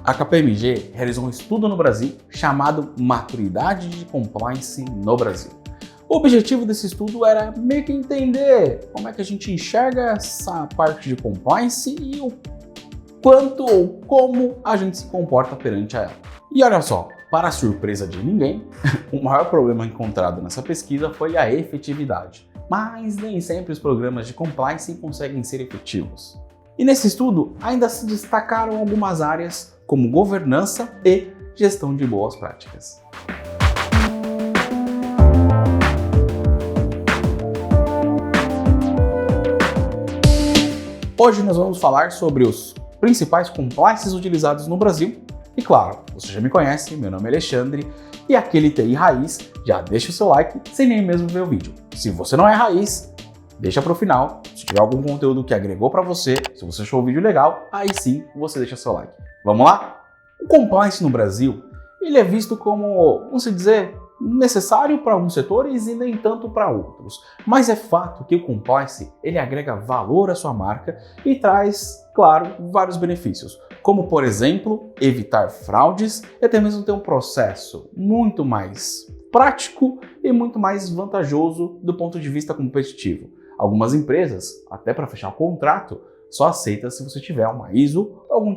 A KPMG realizou um estudo no Brasil chamado Maturidade de Compliance no Brasil. O objetivo desse estudo era meio que entender como é que a gente enxerga essa parte de compliance e o quanto ou como a gente se comporta perante a ela. E olha só, para a surpresa de ninguém, o maior problema encontrado nessa pesquisa foi a efetividade. Mas nem sempre os programas de compliance conseguem ser efetivos. E nesse estudo ainda se destacaram algumas áreas como governança e gestão de boas práticas. Hoje nós vamos falar sobre os principais compliances utilizados no Brasil. E claro, você já me conhece, meu nome é Alexandre, e aquele TI raiz, já deixa o seu like sem nem mesmo ver o vídeo. Se você não é raiz, deixa para o final. Se tiver algum conteúdo que agregou para você, se você achou o vídeo legal, aí sim você deixa seu like. Vamos lá? O compliance no Brasil, ele é visto como, vamos dizer, necessário para alguns setores e nem tanto para outros. Mas é fato que o compliance, ele agrega valor à sua marca e traz, claro, vários benefícios. Como, por exemplo, evitar fraudes e até mesmo ter um processo muito mais prático e muito mais vantajoso do ponto de vista competitivo. Algumas empresas, até para fechar o contrato, só aceita se você tiver uma ISO ou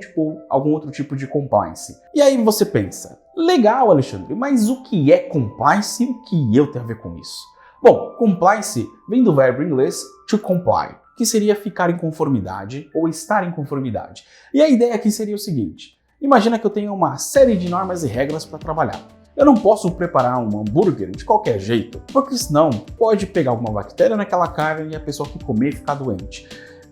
algum outro tipo de compliance. E aí você pensa, legal, Alexandre, mas o que é compliance e o que eu tenho a ver com isso? Bom, compliance vem do verbo inglês to comply, que seria ficar em conformidade ou estar em conformidade. E a ideia aqui seria o seguinte, imagina que eu tenho uma série de normas e regras para trabalhar. Eu não posso preparar um hambúrguer de qualquer jeito, porque senão pode pegar alguma bactéria naquela carne e a pessoa que comer ficar doente.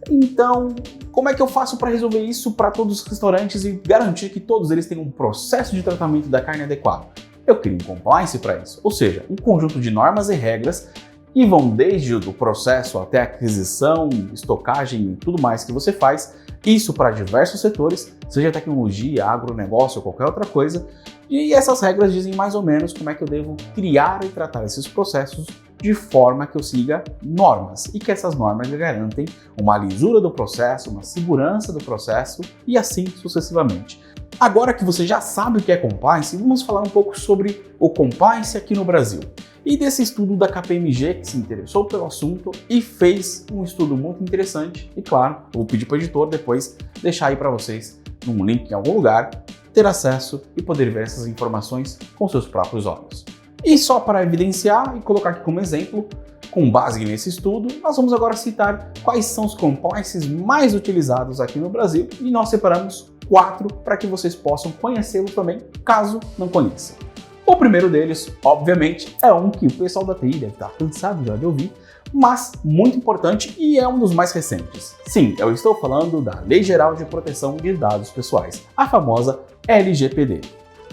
Então, como é que eu faço para resolver isso para todos os restaurantes e garantir que todos eles tenham um processo de tratamento da carne adequado? Eu crio um compliance para isso, ou seja, um conjunto de normas e regras que vão desde o processo até a aquisição, estocagem e tudo mais que você faz, isso para diversos setores, seja tecnologia, agronegócio ou qualquer outra coisa, e essas regras dizem mais ou menos como é que eu devo criar e tratar esses processos de forma que eu siga normas e que essas normas garantem uma lisura do processo, uma segurança do processo e assim sucessivamente. Agora que você já sabe o que é compliance, vamos falar um pouco sobre o compliance aqui no Brasil. E desse estudo da KPMG que se interessou pelo assunto e fez um estudo muito interessante. E claro, eu vou pedir para o editor depois deixar aí para vocês num link em algum lugar, ter acesso e poder ver essas informações com seus próprios olhos. E só para evidenciar e colocar aqui como exemplo, com base nesse estudo, nós vamos agora citar quais são os compliances mais utilizados aqui no Brasil e nós separamos 4 para que vocês possam conhecê-los também, caso não conheçam. O primeiro deles, obviamente, é um que o pessoal da TI deve estar cansado já de ouvir, mas muito importante e é um dos mais recentes. Sim, eu estou falando da Lei Geral de Proteção de Dados Pessoais, a famosa LGPD.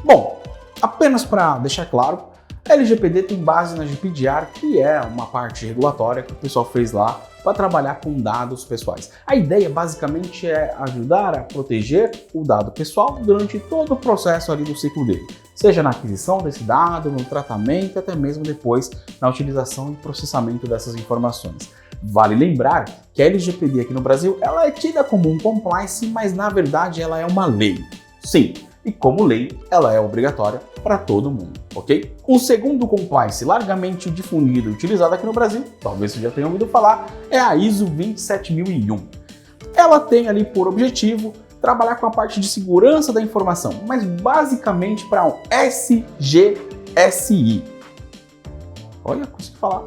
Bom, apenas para deixar claro, a LGPD tem base na GDPR, que é uma parte regulatória que o pessoal fez lá para trabalhar com dados pessoais. A ideia basicamente é ajudar a proteger o dado pessoal durante todo o processo ali do ciclo dele, seja na aquisição desse dado, no tratamento, até mesmo depois na utilização e processamento dessas informações. Vale lembrar que a LGPD aqui no Brasil ela é tida como um compliance, mas na verdade ela é uma lei. Sim. E como lei, ela é obrigatória para todo mundo, ok? O segundo compliance largamente difundido e utilizado aqui no Brasil, talvez você já tenha ouvido falar, é a ISO 27001. Ela tem ali por objetivo trabalhar com a parte de segurança da informação, mas basicamente para um SGSI. Olha, consegui falar.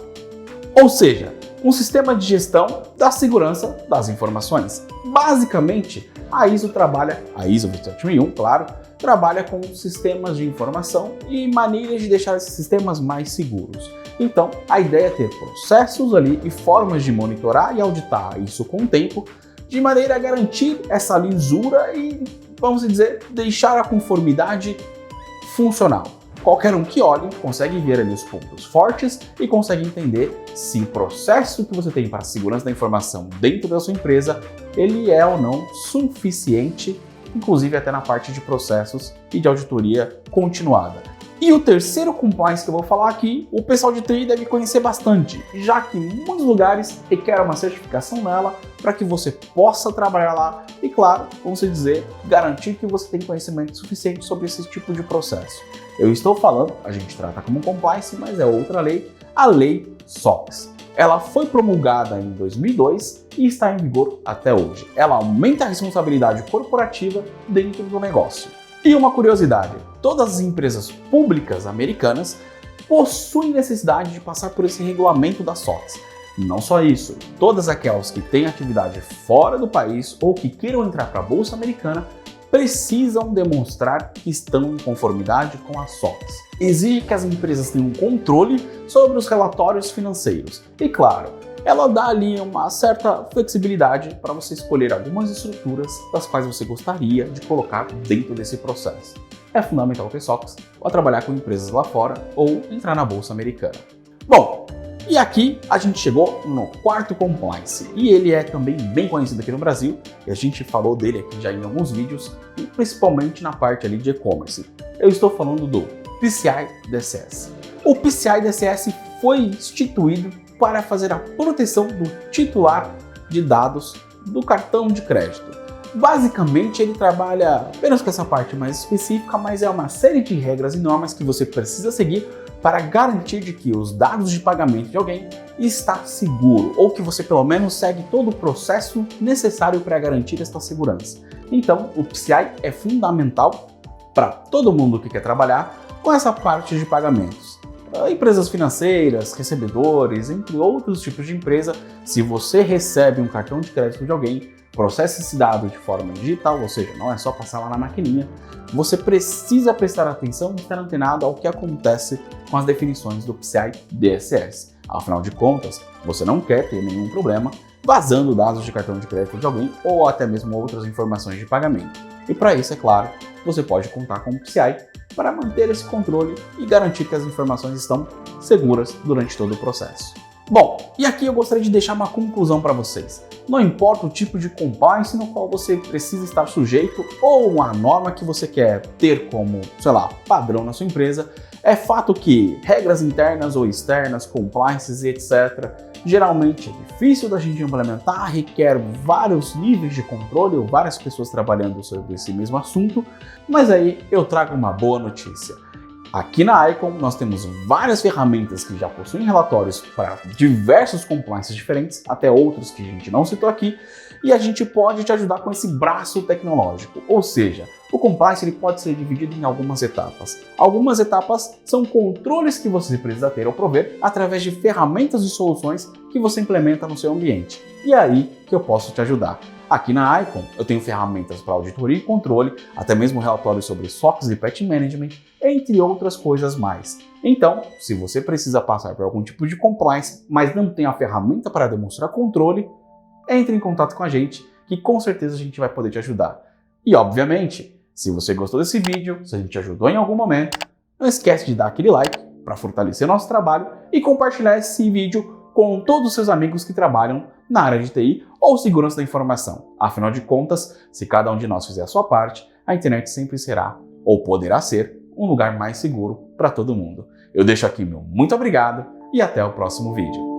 Ou seja, um sistema de gestão da segurança das informações. Basicamente, a ISO 27001, claro, trabalha com sistemas de informação e maneiras de deixar esses sistemas mais seguros. Então, a ideia é ter processos ali e formas de monitorar e auditar isso com o tempo, de maneira a garantir essa lisura e, vamos dizer, deixar a conformidade funcional. Qualquer um que olhe consegue ver ali os pontos fortes e consegue entender se o processo que você tem para a segurança da informação dentro da sua empresa, ele é ou não suficiente, inclusive até na parte de processos e de auditoria continuada. E o terceiro compliance que eu vou falar aqui, o pessoal de TI deve conhecer bastante, já que em muitos lugares requer uma certificação nela para que você possa trabalhar lá e, claro, vamos dizer, garantir que você tem conhecimento suficiente sobre esse tipo de processo. Eu estou falando, a gente trata como compliance, mas é outra lei, a Lei SOX. Ela foi promulgada em 2002 e está em vigor até hoje. Ela aumenta a responsabilidade corporativa dentro do negócio. E uma curiosidade, todas as empresas públicas americanas possuem necessidade de passar por esse regulamento da SOX. Não só isso, todas aquelas que têm atividade fora do país ou que queiram entrar para a Bolsa Americana precisam demonstrar que estão em conformidade com a SOX. Exige que as empresas tenham controle sobre os relatórios financeiros. E claro, ela dá ali uma certa flexibilidade para você escolher algumas estruturas das quais você gostaria de colocar dentro desse processo. É fundamental ter SOX ou trabalhar com empresas lá fora ou entrar na Bolsa Americana. Bom, e aqui a gente chegou no quarto compliance, e ele é também bem conhecido aqui no Brasil, e a gente falou dele aqui já em alguns vídeos, e principalmente na parte ali de e-commerce. Eu estou falando do PCI-DSS. O PCI-DSS foi instituído para fazer a proteção do titular de dados do cartão de crédito. Basicamente, ele trabalha apenas com essa parte mais específica, mas é uma série de regras e normas que você precisa seguir para garantir de que os dados de pagamento de alguém está seguro, ou que você pelo menos segue todo o processo necessário para garantir esta segurança. Então, o PCI é fundamental para todo mundo que quer trabalhar com essa parte de pagamentos. Empresas financeiras, recebedores, entre outros tipos de empresa, se você recebe um cartão de crédito de alguém, processa esse dado de forma digital, ou seja, não é só passar lá na maquininha, você precisa prestar atenção e estar antenado ao que acontece com as definições do PCI-DSS. Afinal de contas, você não quer ter nenhum problema vazando dados de cartão de crédito de alguém ou até mesmo outras informações de pagamento. E para isso, é claro, você pode contar com o PCI para manter esse controle e garantir que as informações estão seguras durante todo o processo. Bom, e aqui eu gostaria de deixar uma conclusão para vocês. Não importa o tipo de compliance no qual você precisa estar sujeito ou a norma que você quer ter como, padrão na sua empresa, é fato que regras internas ou externas, compliances e etc., geralmente é difícil da gente implementar, requer vários níveis de controle ou várias pessoas trabalhando sobre esse mesmo assunto, mas aí eu trago uma boa notícia. Aqui na Icon nós temos várias ferramentas que já possuem relatórios para diversos compliances diferentes, até outros que a gente não citou aqui, e a gente pode te ajudar com esse braço tecnológico. Ou seja, o compliance ele pode ser dividido em algumas etapas. Algumas etapas são controles que você precisa ter ou prover através de ferramentas e soluções que você implementa no seu ambiente. E é aí que eu posso te ajudar. Aqui na Icon eu tenho ferramentas para auditoria e controle, até mesmo relatórios sobre SOX e Patch Management, entre outras coisas mais. Então, se você precisa passar por algum tipo de compliance, mas não tem a ferramenta para demonstrar controle, entre em contato com a gente, que com certeza a gente vai poder te ajudar. E obviamente, se você gostou desse vídeo, se a gente te ajudou em algum momento, não esquece de dar aquele like para fortalecer nosso trabalho e compartilhar esse vídeo com todos os seus amigos que trabalham na área de TI ou segurança da informação. Afinal de contas, se cada um de nós fizer a sua parte, a internet sempre será, ou poderá ser, um lugar mais seguro para todo mundo. Eu deixo aqui meu muito obrigado e até o próximo vídeo.